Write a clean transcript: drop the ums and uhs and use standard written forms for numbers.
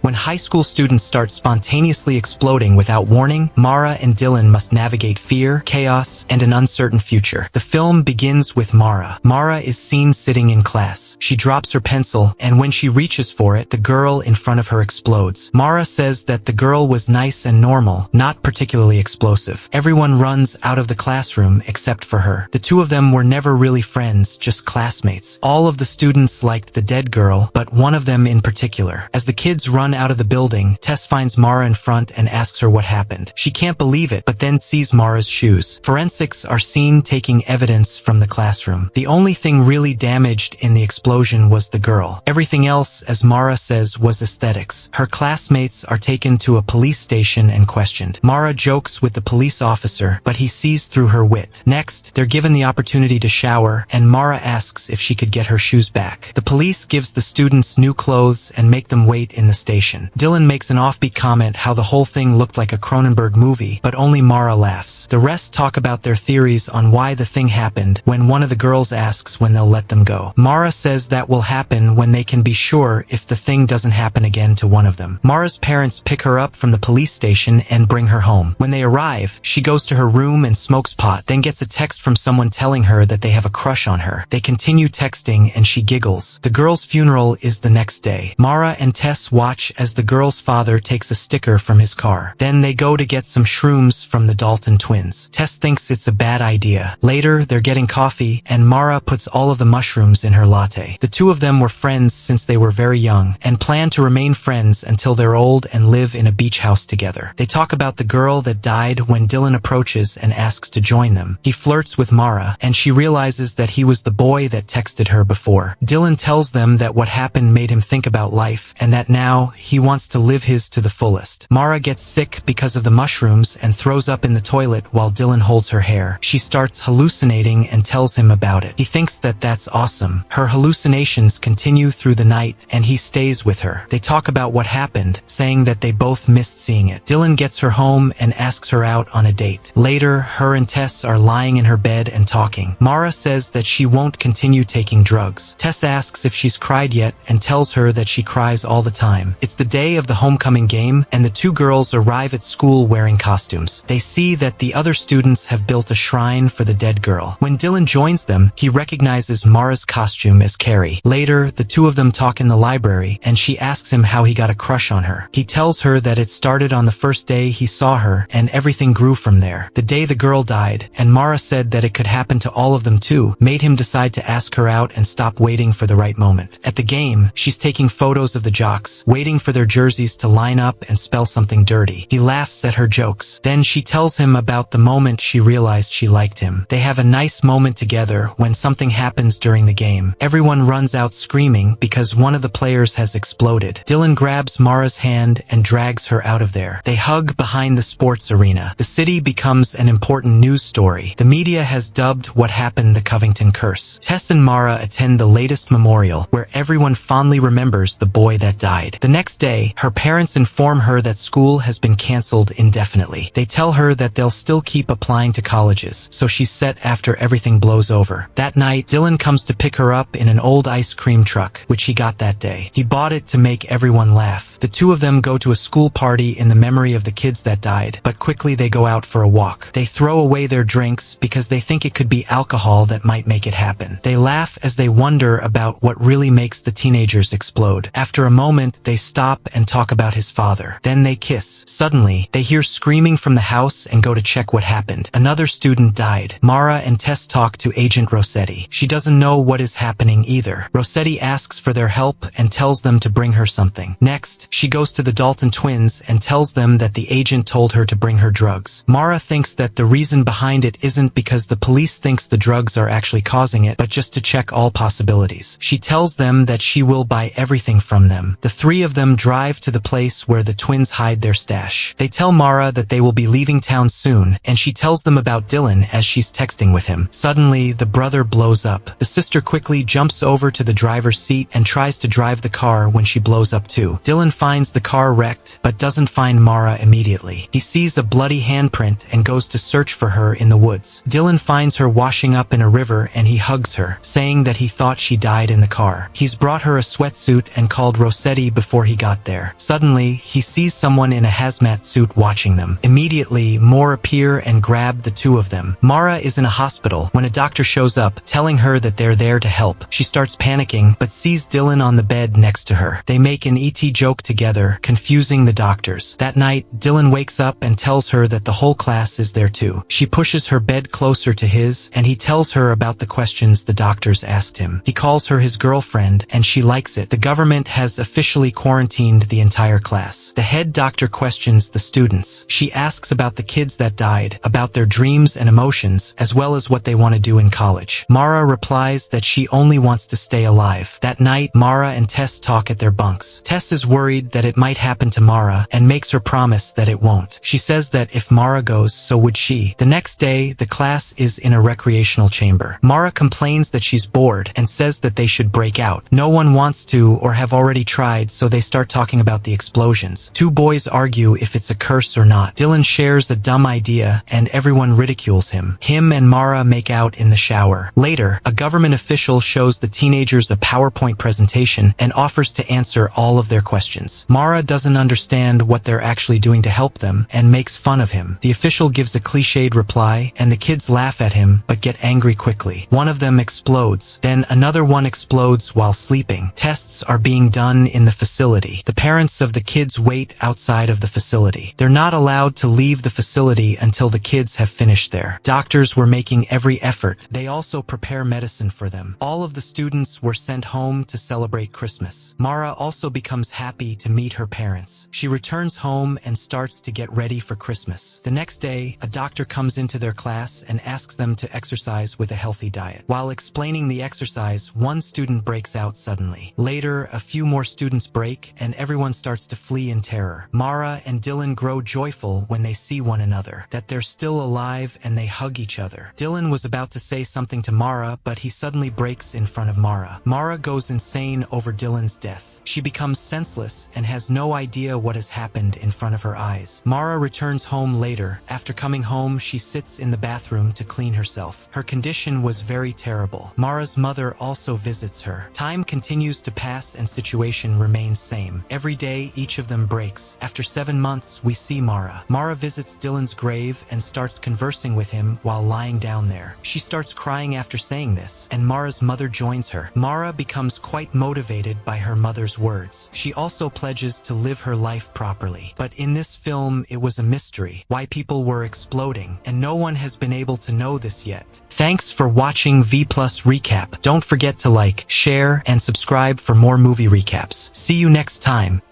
When high school students start spontaneously exploding without warning, Mara and Dylan must navigate fear, chaos, and an uncertain future. The film begins with Mara. Mara is seen sitting in class. She drops her pencil, and when she reaches for it, the girl in front of her explodes. Mara says that the girl was nice and normal, not particularly explosive. Everyone runs out of the classroom except for her. The two of them were never really friends, just classmates. All of the students liked the dead girl, but one of them in particular. As the kids run out of the building, Tess finds Mara in front and asks her what happened. She can't believe it, but then sees Mara's shoes. Forensics are seen taking evidence from the classroom. The only thing really damaged in the explosion was the girl. Everything else, as Mara says, was aesthetics. Her classmates are taken to a police station and questioned. Mara jokes with the police officer, but he sees through her wit. Next, they're given the opportunity to shower, and Mara asks if she could get her shoes back. The police gives the students new clothes and make them wait in the station. Dylan makes an offbeat comment how the whole thing looked like a Cronenberg movie, but only Mara laughs. The rest talk about their theories on why the thing happened when one of the girls asks when they'll let them go. Mara says that will happen when they can be sure if the thing doesn't happen again to one of them. Mara's parents pick her up from the police station and bring her home. When they arrive, she goes to her room and smokes pot, then gets a text from someone telling her that they have a crush on her. They continue texting and she giggles. The girl's funeral is the next day. Mara and Tess watch as the girl's father takes a sticker from his car. Then they go to get some shrooms from the Dalton twins. Tess thinks it's a bad idea. Later, they're getting coffee, and Mara puts all of the mushrooms in her latte. The two of them were friends since they were very young, and plan to remain friends until they're old and live in a beach house together. They talk about the girl that died when Dylan approaches and asks to join them. He flirts with Mara, and she realizes that he was the boy that texted her before. Dylan tells them that what happened made him think about life, and that now he wants to live his to the fullest. Mara gets sick because of the mushrooms and throws up in the toilet while Dylan holds her hair. She starts hallucinating and tells him about it. He thinks that that's awesome. Her hallucinations continue through the night, and he stays with her. They talk about what happened, saying that they both missed seeing it. Dylan gets her home and asks her out on a date. Later, her and Tess are lying in her bed and talking. Mara says that she won't continue taking drugs. Tess asks if she's cried yet and tells her that she cries all the time. It's the day of the homecoming game, and the two girls arrive at school wearing costumes. They see that the other students have built a shrine for the dead girl. When Dylan joins them, he recognizes Mara's costume as Carrie. Later, the two of them talk in the library, and she asks him how he got a crush on her. He tells her that it started on the first day he saw her, and everything grew from there. The day the girl died, and Mara said that it could happen to all of them too, made him decide to ask her out and stop waiting for the right moment. At the game, she's taking photos of the jocks, waiting for their jerseys to line up and spell something dirty. He laughs at her jokes. Then she tells him about the moment she realized she liked him. They have a nice moment together when something happens during the game. Everyone runs out screaming because one of the players has exploded. Dylan grabs Mara's hand and drags her out of there. They hug behind the sports arena. The city becomes an important news story. The media has dubbed what happened the Covington curse. Tess and Mara attend the latest memorial, where everyone fondly remembers the boy that died. The next day, her parents inform her that school has been canceled indefinitely. They tell her that they'll still keep applying to colleges, so she's set after everything blows over. That night, Dylan comes to pick her up in an old ice cream truck, which he got that day. He bought it to make everyone laugh. The two of them go to a school party in the memory of the kids that died, but quickly they go out for a walk. They throw away their drinks because they think it could be alcohol that might make it happen. They laugh as they wonder about what really makes the teenagers explode. After a moment, they stop and talk about his father. Then they kiss. Suddenly, they hear screaming from the house and go to check what happened. Another student died. Mara and Tess talk to Agent Rossetti. She doesn't know what is happening either. Rossetti asks for their help and tells them to bring her something. Next, she goes to the Dalton twins and tells them that the agent told her to bring her drugs. Mara thinks that the reason behind it isn't because the police thinks the drugs are actually causing it, but just to check all possibilities. She tells them that she will buy everything from them. The three of them drive to the place where the twins hide their stash. They tell Mara that they will be leaving town soon, and she tells them about Dylan as she's texting with him. Suddenly, the brother blows up. The sister quickly jumps over to the driver's seat and tries to drive the car when she blows up too. Dylan finds the car wrecked, but doesn't find Mara immediately. He sees a bloody handprint and goes to search for her in the woods. Dylan finds her washing up in a river and he hugs her, saying that he thought she died in the car. He's brought her a sweatsuit and called Rossetti before he he got there. Suddenly, he sees someone in a hazmat suit watching them. Immediately, more appear and grab the two of them. Mara is in a hospital when a doctor shows up, telling her that they're there to help. She starts panicking, but sees Dylan on the bed next to her. They make an ET joke together, confusing the doctors. That night, Dylan wakes up and tells her that the whole class is there too. She pushes her bed closer to his, and he tells her about the questions the doctors asked him. He calls her his girlfriend, and she likes it. The government has officially quarantined the entire class. The head doctor questions the students. She asks about the kids that died, about their dreams and emotions, as well as what they want to do in college. Mara replies that she only wants to stay alive. That night, Mara and Tess talk at their bunks. Tess is worried that it might happen to Mara and makes her promise that it won't. She says that if Mara goes, so would she. The next day, the class is in a recreational chamber. Mara complains that she's bored and says that they should break out. No one wants to or have already tried, so they start talking about the explosions. Two boys argue if it's a curse or not. Dylan shares a dumb idea and everyone ridicules him. Him and Mara make out in the shower. Later, a government official shows the teenagers a PowerPoint presentation and offers to answer all of their questions. Mara doesn't understand what they're actually doing to help them and makes fun of him. The official gives a cliched reply and the kids laugh at him but get angry quickly. One of them explodes. Then another one explodes while sleeping. Tests are being done in the facility. The parents of the kids wait outside of the facility. They're not allowed to leave the facility until the kids have finished there. Doctors were making every effort. They also prepare medicine for them. All of the students were sent home to celebrate Christmas. Mara also becomes happy to meet her parents. She returns home and starts to get ready for Christmas. The next day, a doctor comes into their class and asks them to exercise with a healthy diet. While explaining the exercise, one student breaks out suddenly. Later, a few more students break and everyone starts to flee in terror. Mara and Dylan grow joyful when they see one another, that they're still alive, and they hug each other. Dylan was about to say something to Mara, but he suddenly breaks in front of Mara. Mara goes insane over Dylan's death. She becomes senseless and has no idea what has happened in front of her eyes. Mara returns home later. After coming home, she sits in the bathroom to clean herself. Her condition was very terrible. Mara's mother also visits her. Time continues to pass and situation remains same. Every day, each of them breaks. After 7 months, we see Mara. Mara visits Dylan's grave and starts conversing with him while lying down there. She starts crying after saying this, and Mara's mother joins her. Mara becomes quite motivated by her mother's words. She also pledges to live her life properly. But in this film, it was a mystery why people were exploding, and no one has been able to know this yet. Thanks for watching Vplus Recap. Don't forget to like, share, and subscribe for more movie recaps. See you next time.